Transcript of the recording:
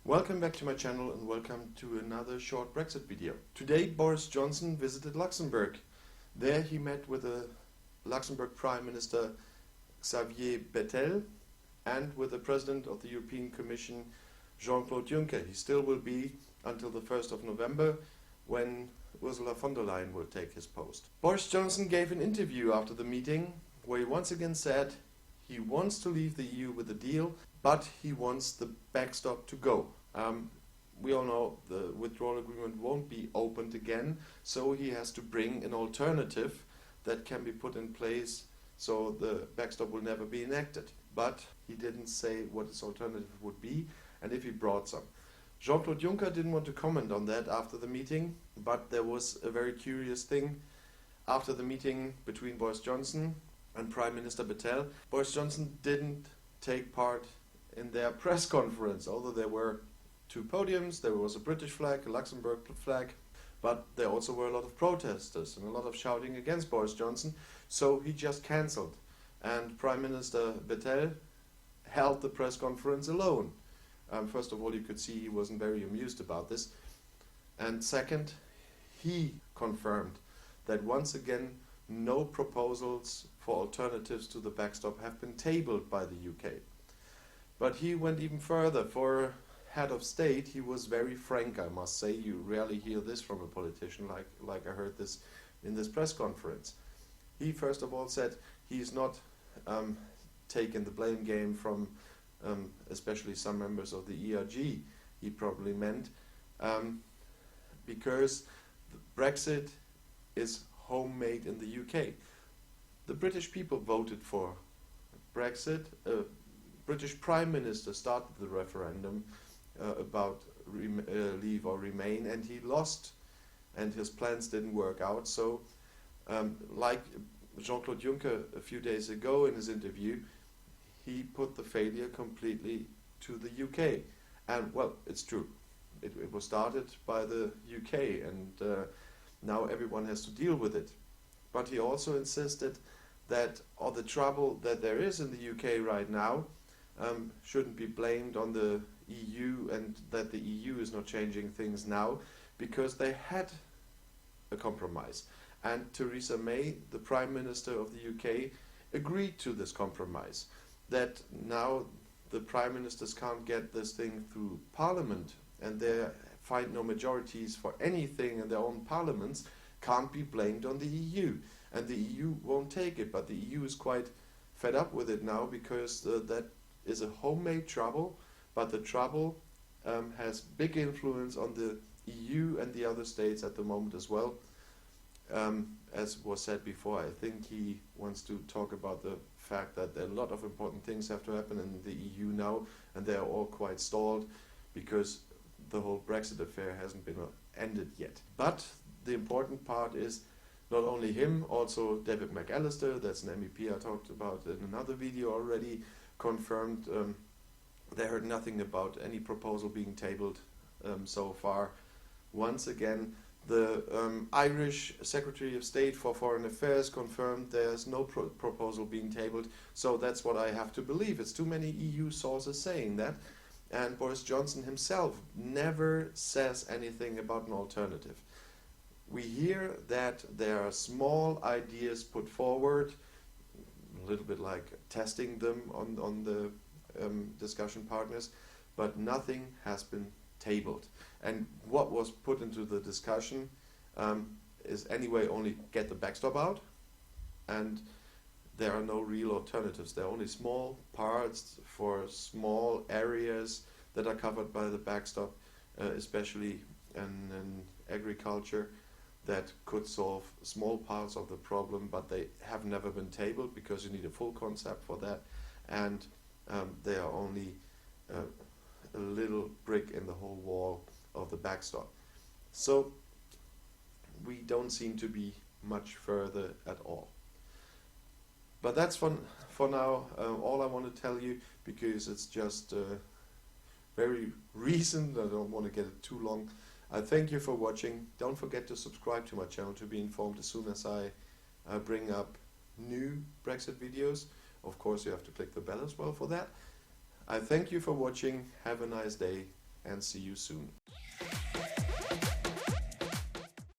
Welcome back to my channel and welcome to another short Brexit video. Today Boris Johnson visited Luxembourg. There he met with the Luxembourg Prime Minister Xavier Bettel and with the President of the European Commission Jean-Claude Juncker. He still will be until the 1st of November when Ursula von der Leyen will take his post. Boris Johnson gave an interview after the meeting where he once again said he wants to leave the EU with a deal, but he wants the backstop to go. We all know the withdrawal agreement won't be opened again, so he has to bring an alternative that can be put in place so the backstop will never be enacted. But he didn't say what his alternative would be and if he brought some. Jean-Claude Juncker didn't want to comment on that after the meeting, but there was a very curious thing after the meeting between Boris Johnson and Prime Minister Bettel. Boris Johnson didn't take part in their press conference, although there were two podiums. There was a British flag, a Luxembourg flag, but there also were a lot of protesters and a lot of shouting against Boris Johnson, so he just cancelled. And Prime Minister Bettel held the press conference alone. First of all, you could see he wasn't very amused about this. And second, he confirmed that once again no proposals for alternatives to the backstop have been tabled by the UK. But he went even further. For head of state, he was very frank, I must say. You rarely hear this from a politician like I heard this in this press conference. He first of all said he's not taken the blame game from especially some members of the ERG, he probably meant, because Brexit is homemade in the UK. The British people voted for Brexit. British Prime Minister started the referendum about leave or remain, and he lost, and his plans didn't work out. So, like Jean-Claude Juncker a few days ago in his interview, he put the failure completely to the UK. And, well, it's true. It was started by the UK, and now everyone has to deal with it. But he also insisted that all the trouble that there is in the UK right now shouldn't be blamed on the EU, and that the EU is not changing things now, because they had a compromise. And Theresa May, the Prime Minister of the UK, agreed to this compromise. That now the Prime Ministers can't get this thing through Parliament, and they find no majorities for anything in their own parliaments, can't be blamed on the EU. And the EU won't take it, but the EU is quite fed up with it now, because that is a homemade trouble, but the trouble has big influence on the EU and the other states at the moment as well. As was said before, I think he wants to talk about the fact that a lot of important things have to happen in the EU now, and they are all quite stalled because the whole Brexit affair hasn't been ended yet. But the important part is not only him, also David McAllister, that's an MEP I talked about in another video already, confirmed they heard nothing about any proposal being tabled so far. Once again, the Irish Secretary of State for Foreign Affairs confirmed there's no proposal being tabled, so that's what I have to believe. It's too many EU sources saying that, and Boris Johnson himself never says anything about an alternative. We hear that there are small ideas put forward, a little bit like testing them on the discussion partners, but nothing has been tabled. And what was put into the discussion is anyway only get the backstop out, and there are no real alternatives. There are only small parts for small areas that are covered by the backstop, especially in agriculture, that could solve small parts of the problem, but they have never been tabled because you need a full concept for that, and they are only a little brick in the whole wall of the backstop. So we don't seem to be much further at all. But that's for now all I want to tell you, because it's just very recent. I don't want to get it too long. I thank you for watching. Don't forget to subscribe to my channel to be informed as soon as I bring up new Brexit videos. Of course, you have to click the bell as well for that. I thank you for watching. Have a nice day and see you soon.